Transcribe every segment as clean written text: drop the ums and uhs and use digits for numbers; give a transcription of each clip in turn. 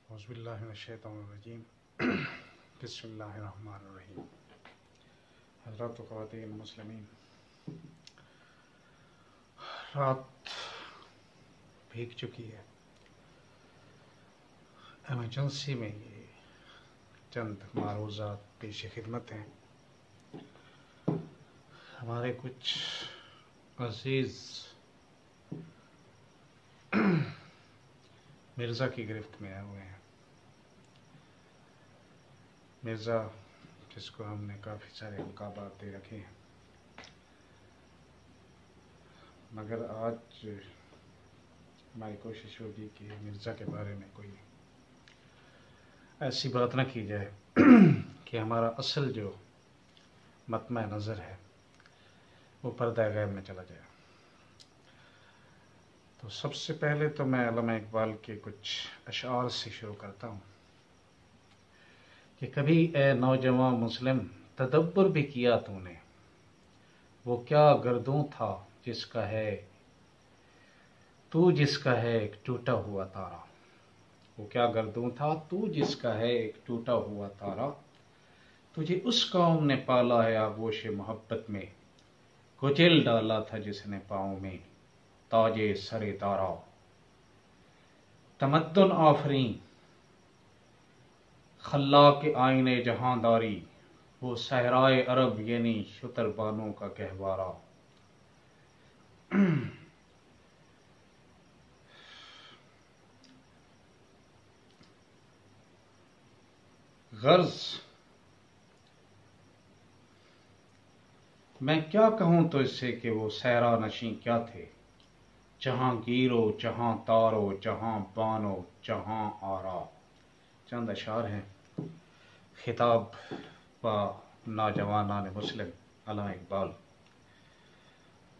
اعوذ باللہ من الشیطان الرجیم بسم اللہ الرحمن الرحیم۔ حضرات و خواتین مسلمین، رات بھیگ چکی ہے۔ ایمرجنسی میں یہ چند معروضات پیش خدمت ہیں۔ ہمارے کچھ عزیز مرزا کی گرفت میں آئے ہوئے ہیں۔ مرزا جس کو ہم نے کافی سارے القابات دے رکھے ہیں، مگر آج ہماری کوشش ہوگی کہ مرزا کے بارے میں کوئی ایسی بات نہ کی جائے کہ ہمارا اصل جو مطمع نظر ہے وہ پردہ غیب میں چلا جائے۔ تو سب سے پہلے تو میں علامہ اقبال کے کچھ اشعار سے شروع کرتا ہوں کہ کبھی اے نوجوان مسلم تدبر بھی کیا تو نے، وہ کیا گردوں تھا جس کا ہے تو جس کا ہے ایک ٹوٹا ہوا تارا، وہ کیا گردوں تھا تو جس کا ہے ایک ٹوٹا ہوا تارا، تجھے اس قوم نے پالا ہے آغوش محبت میں، کچل ڈالا تھا جس نے پاؤں میں تاج سر دارا، تمدن آفریں خلاق آئین جہاں داری، وہ صحرائے عرب یعنی شتر بانوں کا گہوارہ۔ غرض میں کیا کہوں تو اس سے کہ وہ صحرا نشیں کیا تھے، جہاں گیرو جہاں تارو جہاں بانو جہاں آرا۔ چند اشعار ہیں خطاب با نوجوانان مسلم علامہ اقبال۔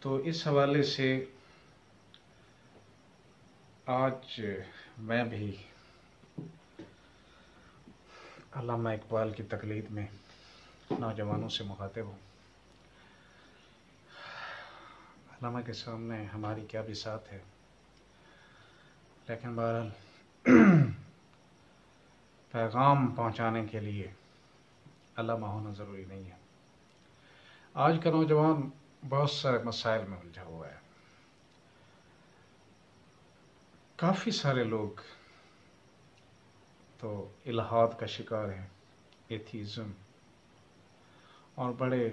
تو اس حوالے سے آج میں بھی علامہ اقبال کی تقلید میں نوجوانوں سے مخاطب ہوں۔ علامہ کے سامنے ہماری کیا بساط ہے، لیکن بہرحال پیغام پہنچانے کے لیے علامہ ہونا ضروری نہیں ہے۔ آج کا نوجوان بہت سارے مسائل میں الجھا ہوا ہے۔ کافی سارے لوگ تو الحاد کا شکار ہیں، ایتھیزم، اور بڑے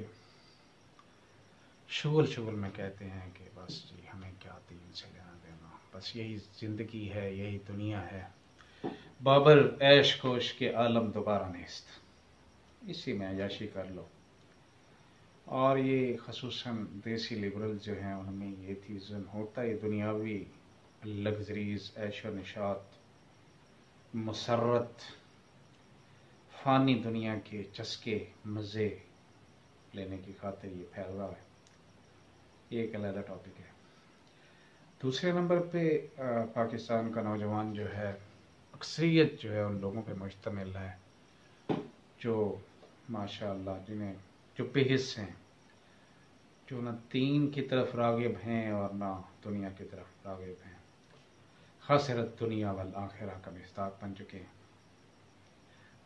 شغل میں کہتے ہیں کہ بس جی ہمیں کیا دین سے لینا دینا، بس یہی زندگی ہے، یہی دنیا ہے، بابر عیش کوش کے عالم دوبارہ نیست، اسی میں عیاشی کر لو۔ اور یہ خصوصاً دیسی لبرل جو ہیں ان میں یہ ایتھیزم ہوتا ہے دنیاوی لگژریز، عیش و نشاط، مسرت، فانی دنیا کے چسکے مزے لینے کی خاطر یہ پھیلا ہے۔ یہ ایک علیحدہ ٹاپک ہے۔ دوسرے نمبر پہ پاکستان کا نوجوان جو ہے، اکثریت جو ہے ان لوگوں پہ مشتمل ہے جو ماشاء اللہ جنہیں جو بے حس ہیں، جو نہ دین کی طرف راغب ہیں اور نہ دنیا کی طرف راغب ہیں، خسرت دنیا والآخرہ کا مصداق بن چکے ہیں۔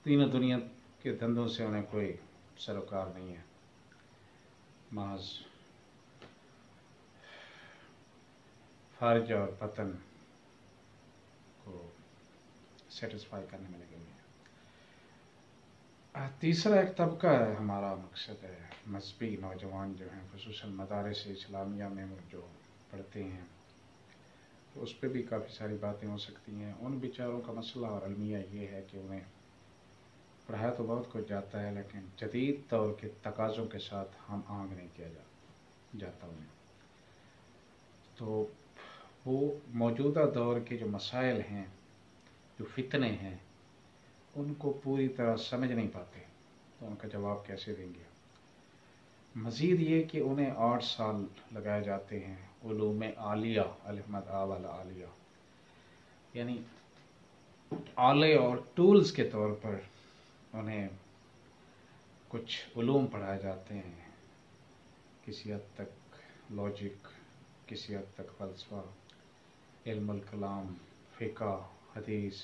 دین و دنیا کے دھندوں سے انہیں کوئی سروکار نہیں ہے، محض فرج اور پتن کو سیٹسفائی کرنے میں لگے ہوئے ہیں۔ تیسرا ایک طبقہ ہے، ہمارا مقصد ہے مذہبی نوجوان جو ہیں، خصوصاً مدارس اسلامیہ میں جو پڑھتے ہیں، تو اس پہ بھی کافی ساری باتیں ہو سکتی ہیں۔ ان بیچاروں کا مسئلہ اور المیہ یہ ہے کہ انہیں پڑھایا تو بہت کچھ جاتا ہے، لیکن جدید دور کے تقاضوں کے ساتھ ہم آہنگ نہیں کیا جاتا انہیں۔ تو وہ موجودہ دور کے جو مسائل ہیں، جو فتنے ہیں، ان کو پوری طرح سمجھ نہیں پاتے، تو ان کا جواب کیسے دیں گے؟ مزید یہ کہ انہیں 8 سال لگائے جاتے ہیں علوم عالیہ، الف مد آ والا عالیہ، یعنی آلے اور ٹولز کے طور پر انہیں کچھ علوم پڑھائے جاتے ہیں، کسی حد تک لاجک، کسی حد تک فلسفہ، علم الکلام، فقہ، حدیث،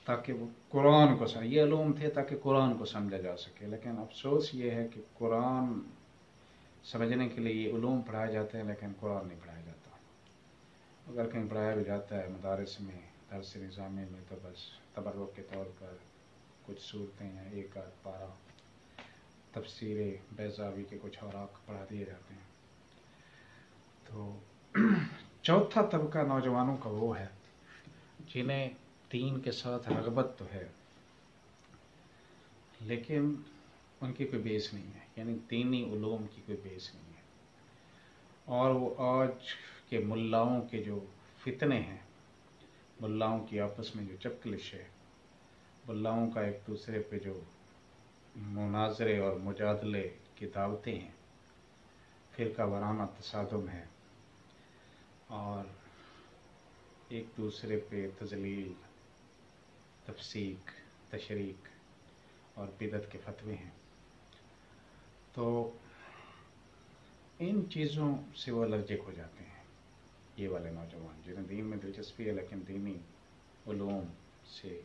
تاکہ وہ قرآن کو یہ علوم تھے تاکہ قرآن کو سمجھا جا سکے، لیکن افسوس یہ ہے کہ قرآن سمجھنے کے لیے یہ علوم پڑھائے جاتے ہیں لیکن قرآن نہیں پڑھایا جاتا۔ اگر کہیں پڑھایا بھی جاتا ہے مدارس میں، درس نظامی میں، تو بس تبرک کے طور پر کچھ صورتیں یا ایک آدھ پارہ تفسیر بیضاوی کے کچھ اوراق پڑھا دیے جاتے ہیں۔ تو چوتھا طبقہ نوجوانوں کا وہ ہے جنہیں دین کے ساتھ رغبت تو ہے لیکن ان کی کوئی بیس نہیں ہے، یعنی دینی علوم کی کوئی بیس نہیں ہے، اور وہ آج کے ملاؤں کے جو فتنے ہیں، ملاؤں کی آپس میں جو چپکلش ہے، ملاؤں کا ایک دوسرے پہ جو مناظرے اور مجادلے کی دعوتیں ہیں، فرقہ وارانہ تصادم ہے، اور ایک دوسرے پہ تضلیل، تفسیق، تشریق اور بدعت کے فتوے ہیں، تو ان چیزوں سے وہ الرجک ہو جاتے ہیں، یہ والے نوجوان جنہیں دین میں دلچسپی ہے لیکن دینی علوم سے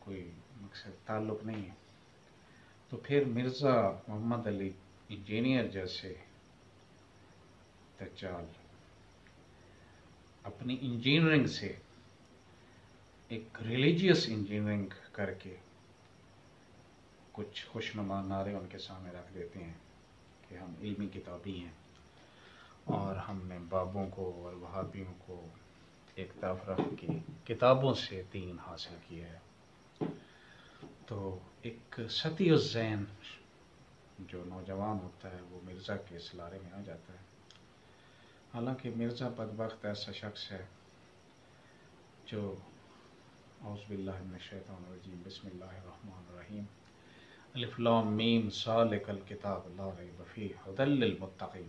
کوئی مقصد تعلق نہیں ہے۔ تو پھر مرزا محمد علی انجینئر جیسے دجال اپنی انجینئرنگ سے ایک ریلیجیس انجینئرنگ کر کے کچھ خوشنما نعرے ان کے سامنے رکھ دیتے ہیں کہ ہم علمی کتابی ہیں اور ہم نے بابوں کو اور وہابیوں کو ایک طرف رکھ کے کتابوں سے دین حاصل کیا ہے۔ تو ایک ستی الذہن جو نوجوان ہوتا ہے وہ مرزا کے اس لارے میں آ جاتا ہے۔ حالانکہ مرزا بدبخت ایسا شخص ہے جو اعوذ باللہ من الشیطان الرجیم بسم اللہ الرحمن الرحیم الف لام میم ذالک الکتاب لا ریب فیہ ھدی للمتقین،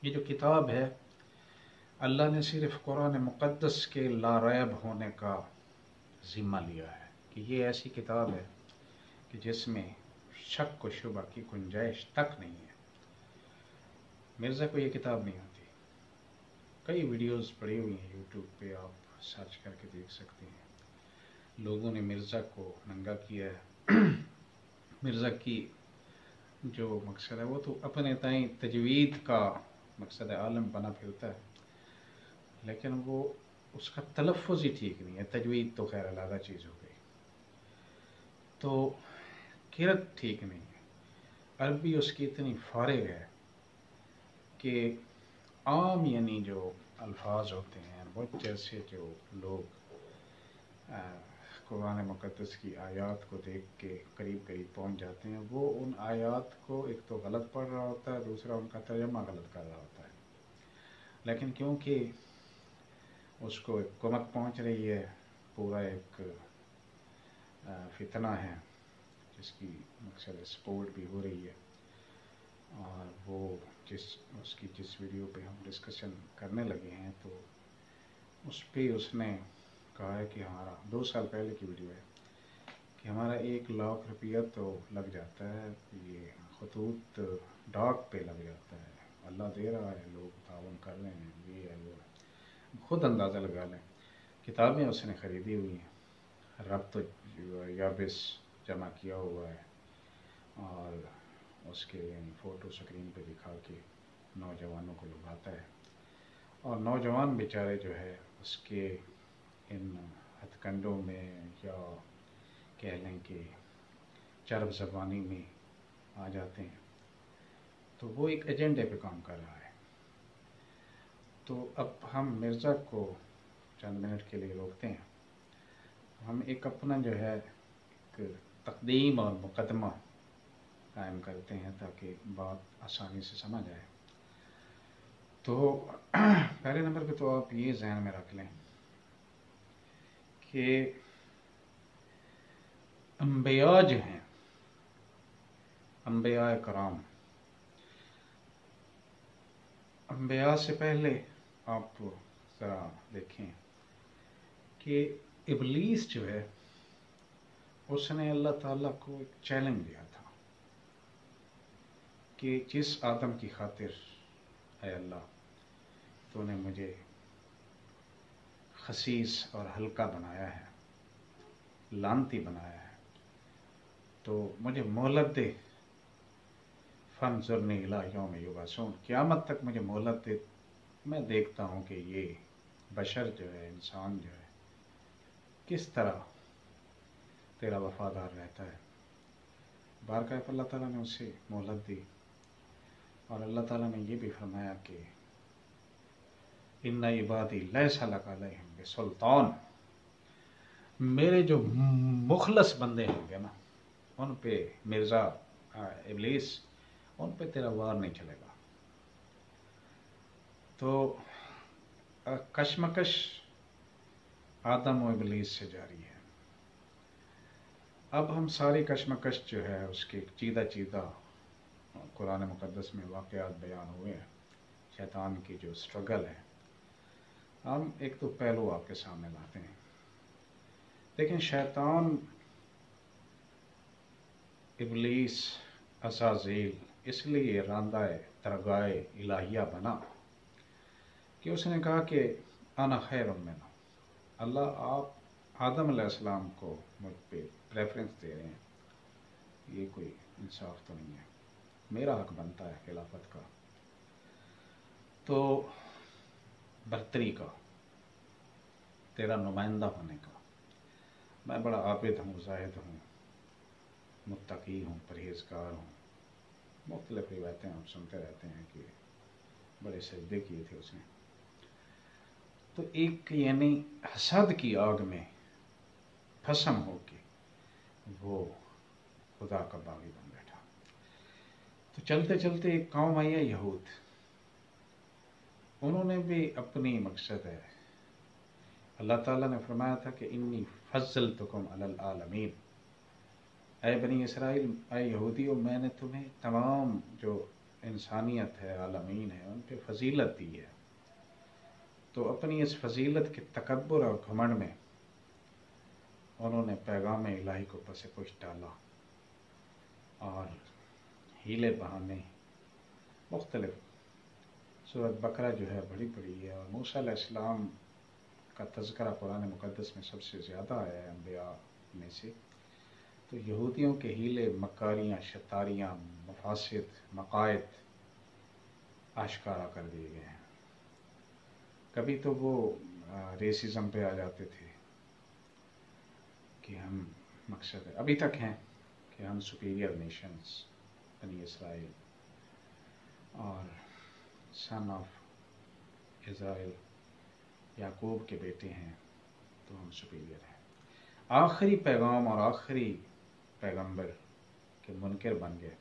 یہ جو کتاب ہے اللہ نے صرف قرآن مقدس کے لا ریب ہونے کا ذمہ لیا ہے کہ یہ ایسی کتاب ہے کہ جس میں شک و شبہ کی گنجائش تک نہیں ہے۔ مرزا کو یہ کتاب نہیں آتی، کئی ویڈیوز پڑی ہوئی ہیں یوٹیوب پہ، آپ سرچ کر کے دیکھ سکتے ہیں، لوگوں نے مرزا کو ننگا کیا ہے۔ مرزا کی جو مقصد ہے وہ تو اپنے تئیں تجوید کا مقصد عالم بنا پھرتا ہے، لیکن وہ اس کا تلفظ ہی ٹھیک نہیں ہے، تجوید تو خیر علیحدہ چیز ہو گئی، تو قرأت ٹھیک نہیں ہے، عربی اس کی اتنی فارغ ہے کہ عام یعنی جو الفاظ ہوتے ہیں وہ جیسے جو لوگ قرآن مقدس کی آیات کو دیکھ کے قریب قریب پہنچ جاتے ہیں، وہ ان آیات کو ایک تو غلط پڑھ رہا ہوتا ہے، دوسرا ان کا ترجمہ غلط کر رہا ہوتا ہے، لیکن کیونکہ اس کو ایک کمک پہنچ رہی ہے، پورا ایک فتنہ ہے جس کی مقصد سپورٹ بھی ہو رہی ہے، اور وہ اس کی جس ویڈیو پہ ہم ڈسکشن کرنے لگے ہیں تو اس پہ اس نے کہا ہے کہ ہمارا 2 سال پہلے کی ویڈیو ہے کہ ہمارا 1 لاکھ روپیہ تو لگ جاتا ہے، یہ خطوط ڈاک پہ لگ جاتا ہے، اللہ دے رہا ہے، لوگ تعاون کر رہے ہیں، یہ ہے وہ ہے، خود اندازہ لگا لیں۔ کتابیں اس نے خریدی ہوئی ہیں، ربط یابس جمع کیا ہوا ہے، اور اس کے یعنی فوٹو سکرین پہ دکھا کے نوجوانوں کو لبھاتا ہے، اور نوجوان بیچارے جو ہے اس کے ان ہتھ کنڈوں میں یا کہہ لیں کہ چرب زبانی میں آ جاتے ہیں، تو وہ ایک ایجنڈے پہ کام کر رہا ہے۔ تو اب ہم مرزا کو چند منٹ کے لیے روکتے ہیں، ہم ایک اپنا جو ہے ایک تقدیم اور مقدمہ قائم کرتے ہیں تاکہ بات آسانی سے سمجھ آئے۔ تو پہلے نمبر پہ تو آپ یہ ذہن میں رکھ لیں کہ انبیاء جو ہیں، انبیاء کرام، انبیاء سے پہلے آپ ذرا دیکھیں کہ ابلیس جو ہے اس نے اللہ تعالیٰ کو ایک چیلنج دیا تھا کہ جس آدم کی خاطر اے اللہ تو نے مجھے خسیس اور ہلکا بنایا ہے، لانتی بنایا ہے، تو مجھے مہلت دے، فانظرنی الی یوم یبعثون، قیامت تک مجھے مہلت دے، میں دیکھتا ہوں کہ یہ بشر جو ہے، انسان جو ہے، کس طرح تیرا وفادار رہتا ہے۔ بارکاہ اللہ تعالیٰ نے اسے مہلت دی، اور اللہ تعالیٰ نے یہ بھی فرمایا کہ ان عبادی لیس لک علیہم بسلطان، میرے جو مخلص بندے ہوں گے نا، ان پہ مرزا ابلیس، ان پہ تیرا وار نہیں چلے گا۔ تو کشمکش آدم و ابلیس سے جاری ہے۔ اب ہم ساری کشمکش جو ہے اس کے چیدہ چیدہ قرآن مقدس میں واقعات بیان ہوئے ہیں، شیطان کی جو سٹرگل ہے، ہم ایک تو پہلو آپ کے سامنے لاتے ہیں۔ لیکن شیطان، ابلیس، عزازیل اس لیے راندہ درگاہ الہیہ بنا کہ اس نے کہا کہ انا خیر منہ، اللہ آپ آدم علیہ السلام کو مجھ پہ پریفرنس دے رہے ہیں، یہ کوئی انصاف تو نہیں ہے، میرا حق بنتا ہے خلافت کا، تو برتری کا، تیرا نمائندہ ہونے کا، میں بڑا عابد ہوں، زاہد ہوں، متقی ہوں، پرہیزگار ہوں، مختلف روایتیں آپ سنتے رہتے ہیں کہ بڑے سجدے کیے تھے اس نے، تو ایک یعنی حسد کی آگ میں بھسم ہو کے وہ خدا کا باغی بن بیٹھا۔ تو چلتے چلتے ایک قوم آئی ہے یہود، انہوں نے بھی اپنی مقصد ہے، اللہ تعالیٰ نے فرمایا تھا کہ انی فضلتکم علی العالمین، اے بنی اسرائیل، اے یہودیوں، میں نے تمہیں تمام جو انسانیت ہے، عالمین ہے، ان پہ فضیلت دی ہے۔ تو اپنی اس فضیلت کے تکبر اور گھمنڈ میں انہوں نے پیغام الہی کو پس پش ڈالا، اور ہیلے بہانے مختلف، سورۃ بقرہ جو ہے بڑی بڑی ہے، اور موسیٰ علیہ السلام کا تذکرہ قرآن مقدس میں سب سے زیادہ آیا ہے انبیاء میں سے۔ تو یہودیوں کے ہیلے، مکاریاں، شطاریاں، مفاسد، مقائد آشکارا کر دیے گئے ہیں۔ کبھی تو وہ ریسزم پہ آ جاتے تھے کہ ہم مقصد ہے ابھی تک ہیں کہ ہم سپیریئر نیشنز، بنی اسرائیل اور سن آف اسرائیل، یعقوب کے بیٹے ہیں، تو ہم سپیریئر ہیں۔ آخری پیغام اور آخری پیغمبر کے منکر بن گئے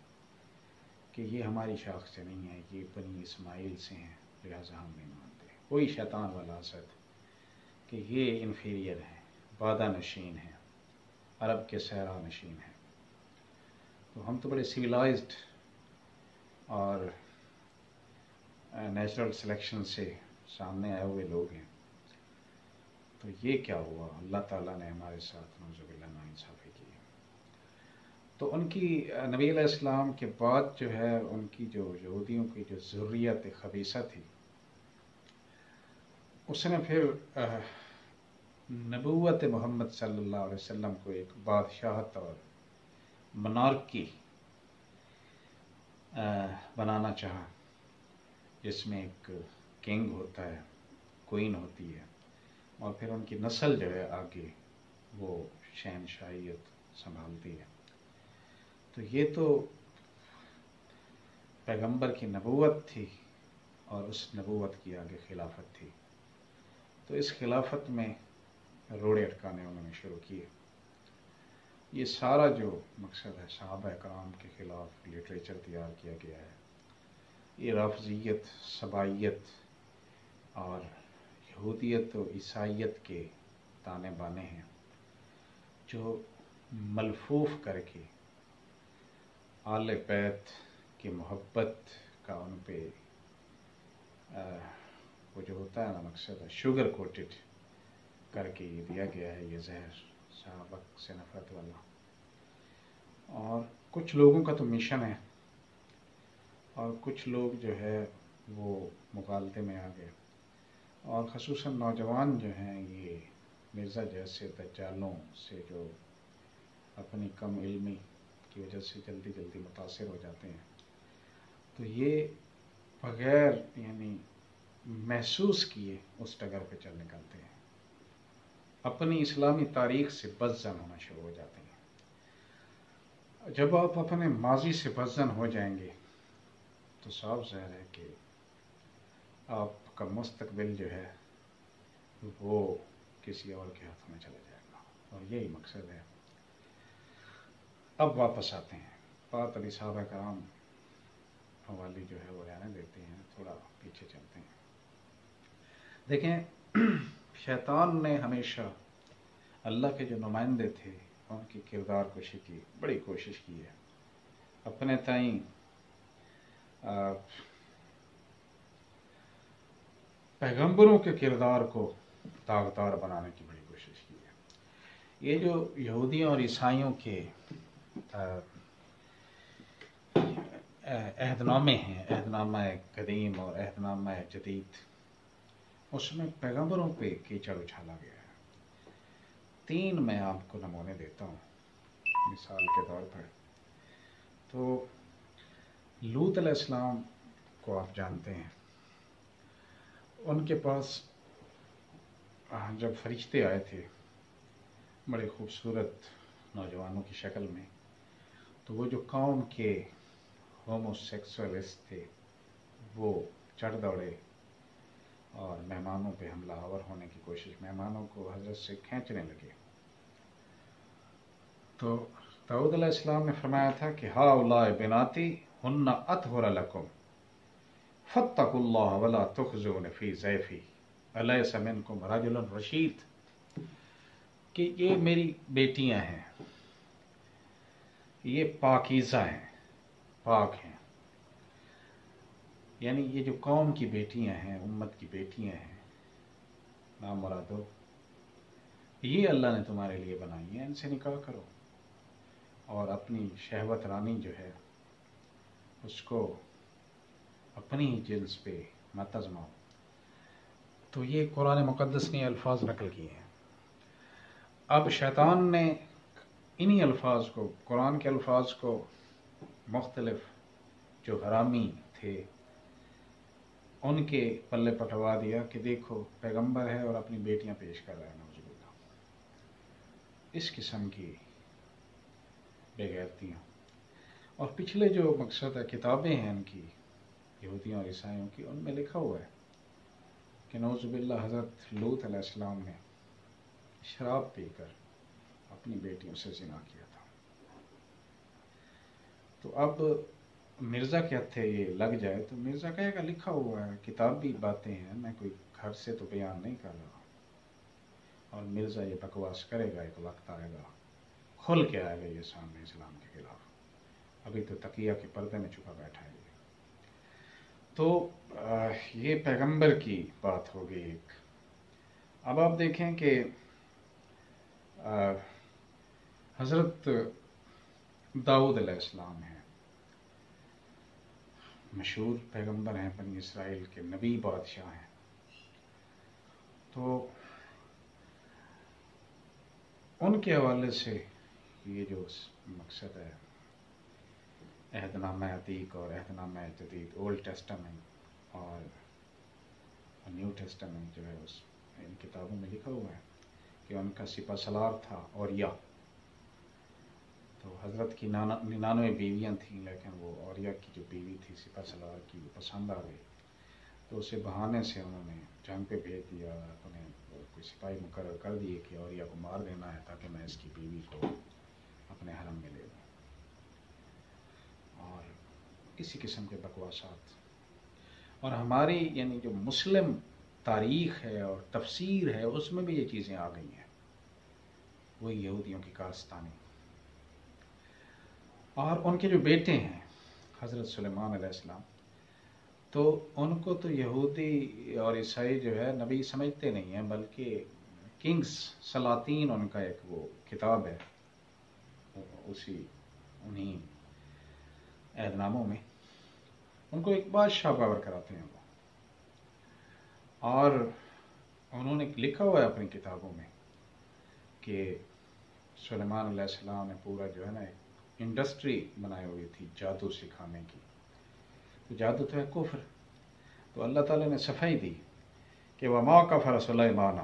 کہ یہ ہماری شاخ سے نہیں ہے، یہ بنی اسماعیل سے ہیں، لہٰذا ہم نہیں مانتے۔ کوئی شیطان والا حسد کہ یہ انفیریئر ہیں، بادہ نشین ہیں، عرب کے صحرا نشین ہیں، تو ہم تو بڑے سویلائزڈ اور نیچرل سلیکشن سے سامنے آئے ہوئے لوگ ہیں، تو یہ کیا ہوا؟ اللہ تعالیٰ نے ہمارے ساتھ نعوذ باللہ ناانصافی کی۔ تو ان کی نبی علیہ السلام کے بعد جو ہے ان کی جو یہودیوں کی جو ذریت خبیثہ تھی، اس نے پھر نبوت محمد صلی اللہ علیہ وسلم کو ایک بادشاہت اور منارکی بنانا چاہا، جس میں ایک کنگ ہوتا ہے، کوئین ہوتی ہے، اور پھر ان کی نسل جو ہے آگے وہ شہنشاہیت سنبھالتی ہے۔ تو یہ تو پیغمبر کی نبوت تھی، اور اس نبوت کی آگے خلافت تھی، تو اس خلافت میں روڑے اٹکانے انہوں نے شروع کیے۔ یہ سارا جو مقصد ہے، صحابہ کرام کے خلاف لٹریچر تیار کیا گیا ہے، یہ رافضیت، سبائیت اور یہودیت و عیسائیت کے تانے بانے ہیں، جو ملفوف کر کے آل بیت کی محبت کا ان پہ وہ جو ہوتا ہے نا مقصد ہے، شوگر کوٹڈ کر کے یہ دیا گیا ہے، یہ زہر صحابہ سے نفرت والا۔ اور کچھ لوگوں کا تو مشن ہے، اور کچھ لوگ جو ہے وہ مغالطے میں آ گئے، اور خصوصاً نوجوان جو ہیں یہ مرزا جیسے دجالوں سے جو اپنی کم علمی کی وجہ سے جلدی جلدی متاثر ہو جاتے ہیں، تو یہ بغیر یعنی محسوس کیے اس ڈگر پہ چل نکلتے ہیں، اپنی اسلامی تاریخ سے بدزن ہونا شروع ہو جاتے ہیں۔ جب آپ اپنے ماضی سے بدزن ہو جائیں گے تو صاف ظاہر ہے کہ آپ کا مستقبل جو ہے وہ کسی اور کے ہاتھ میں چلا جائے گا، اور یہی مقصد ہے۔ اب واپس آتے ہیں، بات ابھی صحابہ کرام والی جو ہے وہ رہنے دیتے ہیں، تھوڑا پیچھے چلتے ہیں۔ دیکھیں، شیطان نے ہمیشہ اللہ کے جو نمائندے تھے ان کی کردار کشی کی بڑی کوشش کی ہے، اپنے تئیں پیغمبروں کے کردار کو داغدار بنانے کی بڑی کوشش کی ہے۔ یہ جو یہودیوں اور عیسائیوں کے عہد نامے ہیں، عہد نامہ قدیم اور عہد نامہ جدید، اس میں پیغمبروں پہ کیچڑ اچھالا گیا ہے۔ 3 میں آپ کو نمونے دیتا ہوں مثال کے طور پر۔ تو لوط علیہ السلام کو آپ جانتے ہیں، ان کے پاس جب فرشتے آئے تھے بڑے خوبصورت نوجوانوں کی شکل میں، تو وہ جو قوم کے ہومو سیکسولسٹ تھے وہ چڑھ دوڑے اور مہمانوں پہ حملہ آور ہونے کی کوشش، مہمانوں کو حضرت سے کھینچنے لگے۔ تو داؤد علیہ السلام نے فرمایا تھا کہ ہؤلاء بناتی ہن اطہر لکم فاتقوا اللہ ولا تخزون فی ضیفی الیس منکم رجل رشید، کہ یہ میری بیٹیاں ہیں، یہ پاکیزہ ہیں، پاک ہیں، یعنی یہ جو قوم کی بیٹیاں ہیں، امت کی بیٹیاں ہیں، نام مرادو یہ اللہ نے تمہارے لیے بنائی ہیں، ان سے نکاح کرو اور اپنی شہوت رانی جو ہے اس کو اپنی ہی جنس پہ مت آزماؤ۔ تو یہ قرآن مقدس نے الفاظ نقل کیے ہیں۔ اب شیطان نے انہی الفاظ کو، قرآن کے الفاظ کو مختلف جو حرامی تھے ان کے پلے پٹوا دیا کہ دیکھو پیغمبر ہے اور اپنی بیٹیاں پیش کر رہا ہے، نعوذ باللہ۔ اس قسم کی بے غیرتیاں، اور پچھلے جو مقصد ہے کتابیں ہیں ان کی یہودیوں اور عیسائیوں کی، ان میں لکھا ہوا ہے کہ نعوذ باللہ حضرت لوط علیہ السلام نے شراب پی کر اپنی بیٹیوں سے زنا کیا تھا۔ تو اب مرزا کے ہتھے یہ لگ جائے تو مرزا کہے گا لکھا ہوا ہے، کتابی باتیں ہیں، میں کوئی گھر سے تو بیان نہیں کر رہا، اور مرزا یہ بکواس کرے گا، ایک وقت آئے گا کھل کے آئے گا یہ سامنے اسلام کے خلاف، ابھی تو تقیہ کے پردے میں چھپا بیٹھا ہے یہ۔ تو یہ پیغمبر کی بات ہو گئی ایک۔ اب آپ دیکھیں کہ حضرت داؤد علیہ السلام ہیں، مشہور پیغمبر ہیں، بنی اسرائیل کے نبی بادشاہ ہیں۔ تو ان کے حوالے سے یہ جو مقصد ہے عہد نامہ عتیق اور عہد نامہ جدید، اولڈ ٹیسٹامنٹ اور نیو ٹیسٹامنٹ جو ہے ان کتابوں میں لکھا ہوا ہے کہ ان کا سپہ سالار تھا اوریا۔ تو حضرت کی 99 بیویاں تھیں، لیکن وہ اوریا کی جو بیوی تھی سپہ سالار کی پسند آ گئی، تو اسے بہانے سے انہوں نے جنگ پہ بھیج دیا، انہیں کوئی سپاہی مقرر کر دیے کہ اوریا کو مار دینا ہے تاکہ میں اس کی بیوی کو اپنے حرم میں لے لوں، اور اسی قسم کے بکواسات۔ اور ہماری یعنی جو مسلم تاریخ ہے اور تفسیر ہے اس میں بھی یہ چیزیں آ گئی ہیں، وہی یہودیوں کی کارستانی۔ اور ان کے جو بیٹے ہیں حضرت سلیمان علیہ السلام، تو ان کو تو یہودی اور عیسائی جو ہے نبی سمجھتے نہیں ہیں، بلکہ کنگز، سلاطین ان کا ایک وہ کتاب ہے، انہی عہد ناموں میں ان کو ایک بادشاہ باور کراتے ہیں وہ، اور انہوں نے لکھا ہوا ہے اپنی کتابوں میں کہ سلیمان علیہ السلام نے پورا جو ہے نا ایک انڈسٹری بنائی ہوئی تھی جادو سکھانے کی. تو جادو تو ہے کفر. تو اللہ تعالیٰ نے صفائی دی کہ وما کفر سلیمان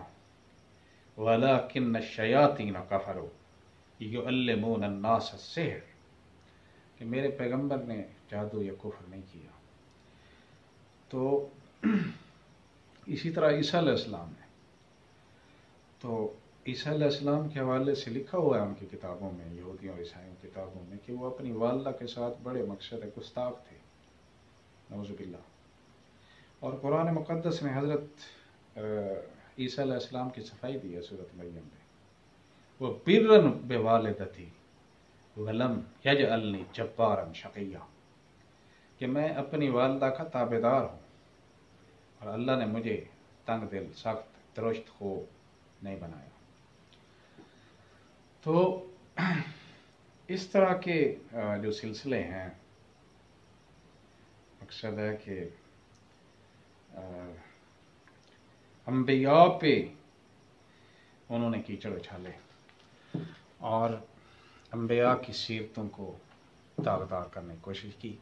ولکن الشیاطین کفروا یعلمون الناس السحر، کہ میرے پیغمبر نے جادو یا کفر نہیں کیا. تو اسی طرح عیسیٰ علیہ السلام نے، تو عیسیٰ علیہ السلام کے حوالے سے لکھا ہوا ہے ان کی کتابوں میں، یہودیوں اور عیسائیوں کی کتابوں میں، کہ وہ اپنی والدہ کے ساتھ بڑے مقصد گستاخ تھے، نعوذ باللہ. اور قرآن مقدس نے حضرت عیسیٰ علیہ السلام کی صفائی دی ہے سورۃ مریم میں. وہ برًا بوالدتی ولم یجعلنی جبارا شقیا، کہ میں اپنی والدہ کا تابع دار ہوں اور اللہ نے مجھے تنگ دل، سخت، درشت خو نہیں بنایا. تو اس طرح کے جو سلسلے ہیں، مقصد ہے کہ انبیاء پہ انہوں نے کیچڑ اچھالے اور انبیاء کی سیرتوں کو داغدار کرنے کی کوشش کی.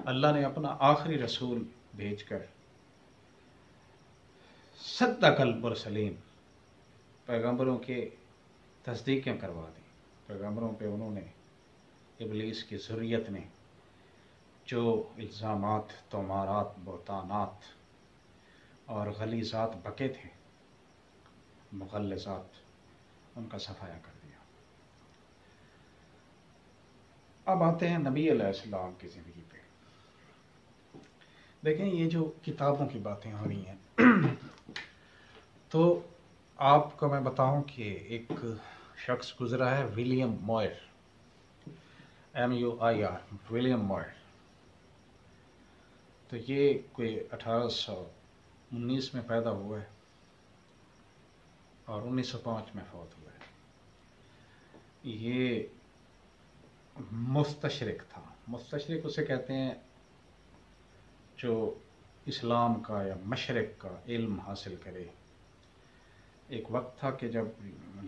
اللہ نے اپنا آخری رسول بھیج کر صدق المرسلین، پیغمبروں کے تصدیقیں کروا دی. پیغمبروں پہ انہوں نے، ابلیس کی ذریت نے جو الزامات، تومارات، بہتانات اور غلیظات بکے تھے، مغلظات، ان کا صفایا کر دیا. اب آتے ہیں نبی علیہ السلام کی زندگی پہ. دیکھیں یہ جو کتابوں کی باتیں ہو رہی ہیں، تو آپ کو میں بتاؤں کہ ایک شخص گزرا ہے، William Muir, MUIR، William Muir. تو یہ کوئی 1819 میں پیدا ہوا ہے اور 1905 میں فوت ہوا ہے. یہ مستشرق تھا. مستشرق اسے کہتے ہیں جو اسلام کا یا مشرق کا علم حاصل کرے. ایک وقت تھا کہ جب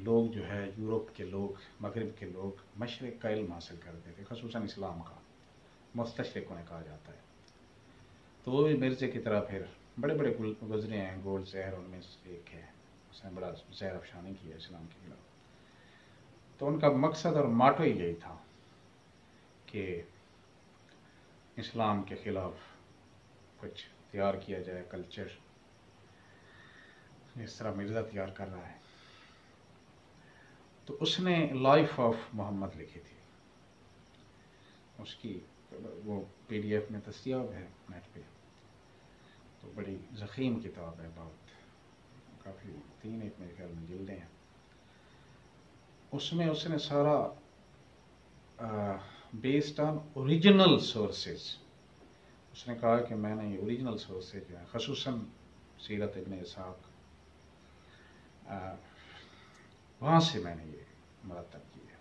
لوگ جو ہے یورپ کے لوگ، مغرب کے لوگ مشرق کا علم حاصل کرتے تھے، خصوصاً اسلام کا. مستشرق انہیں کہا جاتا ہے. تو وہ بھی مرزے کی طرح پھر بڑے بڑے گزرے ہیں. گولڈ زہر ان میں سے ایک ہے، اس نے بڑا زہر افشانی کی ہے اسلام کے خلاف. تو ان کا مقصد اور ماٹو ہی یہی تھا کہ اسلام کے خلاف کچھ تیار کیا جائے، کلچر. اس طرح مرزا تیار کر رہا ہے. تو اس نے لائف آف محمد لکھی تھی. اس کی وہ PDF میں دستیاب ہے نیٹ پہ. تو بڑی ضخیم کتاب ہے، بہت کافی 3 ایک میرے خیال میں جلدیں ہیں. اس میں اس نے سارا بیسڈ آن اوریجنل سورسز. اس نے کہا کہ میں نے یہ اوریجنل سورسز جو ہیں، خصوصاً سیرت ابن اسحاق، وہاں سے میں نے یہ مرتب کی ہے.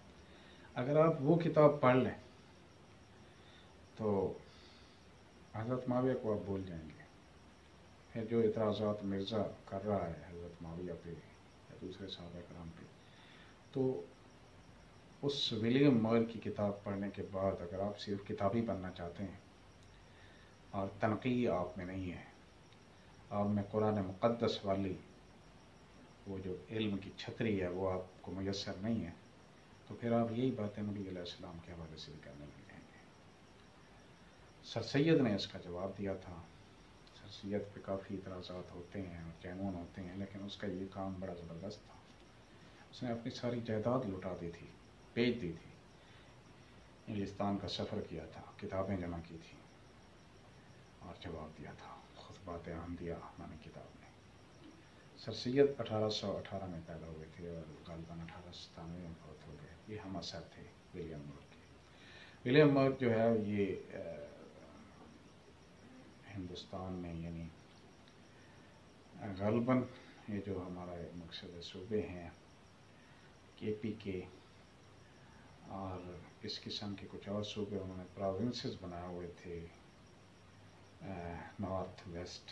اگر آپ وہ کتاب پڑھ لیں تو حضرت معاویہ کو آپ بھول جائیں گے. پھر جو اعتراضات مرزا کر رہا ہے حضرت معاویہ پہ یا دوسرے صحابہ کرام پہ، تو اس ولیم موئر کی کتاب پڑھنے کے بعد اگر آپ صرف کتابی بننا چاہتے ہیں اور تنقیح آپ میں نہیں ہے، آپ میں قرآن مقدس والی وہ جو علم کی چھتری ہے وہ آپ کو میسر نہیں ہے، تو پھر آپ یہی باتیں نبی علیہ السلام کے حوالے سے بھی کرنے لگیں گے. سر سید نے اس کا جواب دیا تھا. سر سید پہ کافی اعتراضات ہوتے ہیں اور جینون ہوتے ہیں، لیکن اس کا یہ کام بڑا زبردست تھا. اس نے اپنی ساری جائیداد لٹا دی تھی، بیچ دی تھی، انگلستان کا سفر کیا تھا، کتابیں جمع کی تھیں اور جواب دیا تھا. خطبات احمدیہ نامی کتاب میں. سر سید 1818 میں پیدا ہوئے تھے اور غالباً 1897 میں فوت ہو گئے. یہ ہم اثر تھے ولیم مور کے. ولیم مور جو ہے یہ ہندوستان میں، یعنی غالباً یہ جو ہمارا مقصد صوبے ہیں KP کے اور اس قسم کے کچھ اور صوبے انہوں نے پراونسز بنائے ہوئے تھے، نارتھ ویسٹ.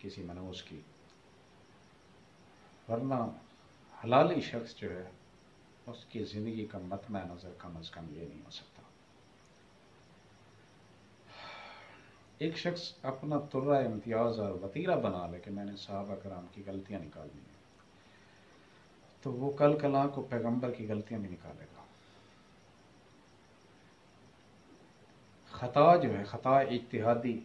کسی منحوس کی، ورنہ حلالی شخص جو ہے اس کی زندگی کا مطمع نظر کم از کم یہ نہیں ہو سکتا۔ ایک شخص اپنا ترہ امتیاز اور وتیرہ بنا لے کہ میں نے صحابہ کرام کی غلطیاں نکال دی ہیں، تو وہ کل کلا کو پیغمبر کی غلطیاں بھی نکالے گا۔ خطا جو ہے، خطا اجتہادی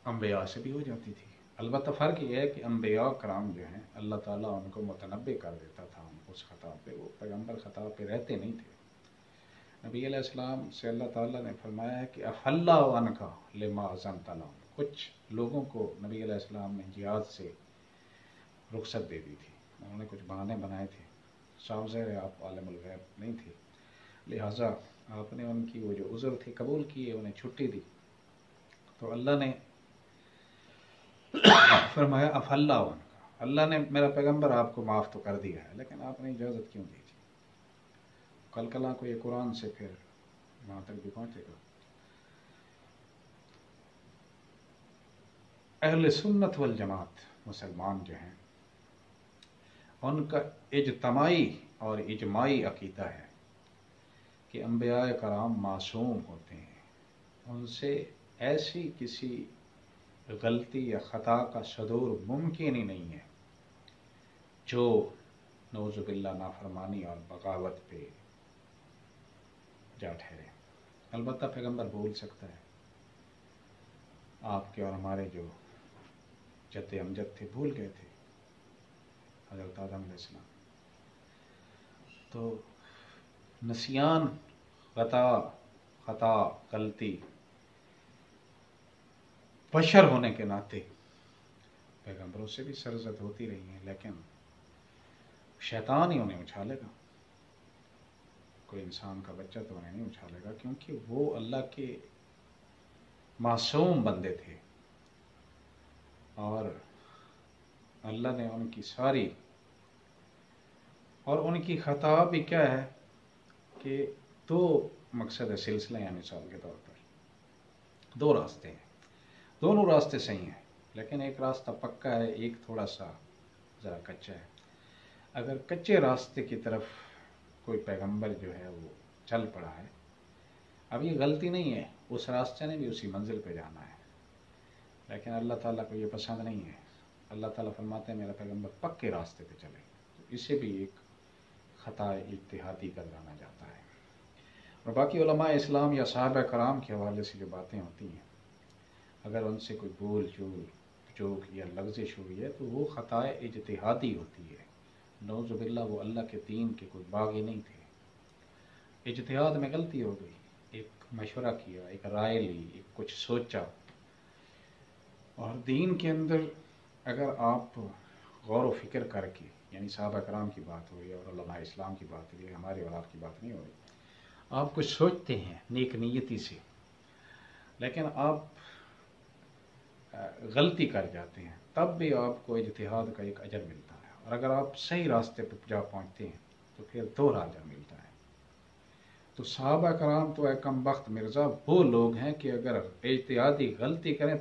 انبیاء سے بھی ہو جاتی تھی، البتہ فرق یہ ہے کہ انبیاء کرام جو ہیں اللہ تعالیٰ ان کو متنبع کر دیتا تھا اس خطا پہ، وہ پیغمبر خطا پہ رہتے نہیں تھے۔ نبی علیہ السلام سے اللہ تعالیٰ نے فرمایا ہے کہ اف اللہ عنک لما اذنت لهم، کچھ لوگوں کو نبی علیہ السلام نے جہاد سے رخصت دے دی تھی، انہوں نے کچھ بہانے بنائے تھے، صاف ظاہر ہے آپ عالم الغیب نہیں تھے، لہٰذا آپ نے ان کی وہ جو عذر تھی قبول کیے، انہیں چھٹی دی، تو اللہ نے فرمایا اف اللہ عنک، اللہ نے میرا پیغمبر آپ کو معاف تو کر دیا ہے، لیکن آپ نے اجازت کیوں دی تھی؟ کل کلا کو یہ قرآن سے پھر وہاں تک بھی پہنچے گا۔ اہل سنت والجماعت مسلمان جو ہیں ان کا اجتماعی اور اجماعی عقیدہ ہے کہ انبیاء کرام معصوم ہوتے ہیں، ان سے ایسی کسی غلطی یا خطا کا صدور ممکن ہی نہیں ہے جو نعوذ باللہ نافرمانی اور بغاوت پہ جا ٹھہرے۔ البتہ پیغمبر بول سکتا ہے، آپ کے اور ہمارے جو جد امجد تھے بھول گئے تھے، حضرت آدم علیہ السلام، تو نسیان، خطا، غلطی بشر ہونے کے ناطے پیغمبروں سے بھی سرزد ہوتی رہی ہیں، لیکن شیطان ہی انہیں اچھالے گا، کوئی انسان کا بچہ تو انہیں نہیں اچھالے گا، کیونکہ وہ اللہ کے معصوم بندے تھے، اور اللہ نے ان کی ساری، اور ان کی خطا بھی کیا ہے کہ دو مقصد ہے سلسلہ، یا مثال کے طور پر دو راستے ہیں، دونوں راستے صحیح ہیں، لیکن ایک راستہ پکا ہے، ایک تھوڑا سا ذرا کچا ہے۔ اگر کچے راستے کی طرف کوئی پیغمبر جو ہے وہ چل پڑا ہے، اب یہ غلطی نہیں ہے، اس راستے نے بھی اسی منزل پہ جانا ہے، لیکن اللہ تعالیٰ کو یہ پسند نہیں ہے، اللہ تعالیٰ فرماتے ہیں میرا پیغمبر پکے راستے پہ چلے، تو اسے بھی ایک خطا اجتہادی کا جانا جاتا ہے۔ اور باقی علماء اسلام یا صحابہ کرام کے حوالے سے جو باتیں ہوتی ہیں، اگر ان سے کوئی بول چول جوک یا لغزش ہوئی ہے تو وہ خطا اجتہادی ہوتی ہے، نعوذ باللہ وہ اللہ کے دین کے کوئی باغی نہیں تھے، اجتہاد میں غلطی ہو گئی، ایک مشورہ کیا، ایک رائے لی، ایک کچھ سوچا، اور دین کے اندر اگر آپ غور و فکر کر کے، یعنی صحابہ کرام کی بات ہو رہی ہے اور علماء اسلام کی بات ہو رہی ہے، ہمارے اور آپ کی بات نہیں ہو رہی، آپ کچھ سوچتے ہیں نیک نیتی سے، لیکن آپ غلطی کر جاتے ہیں، تب بھی آپ کو اجتہاد کا ایک اجر ملتا ہے، اور اگر آپ صحیح راستے پہ جا پہنچتے ہیں تو پھر دوہرا اجر ملتا ہے۔ تو صحابہ کرام تو اے کم بخت مرزا وہ لوگ ہیں کہ اگر اجتہادی غلطی کریں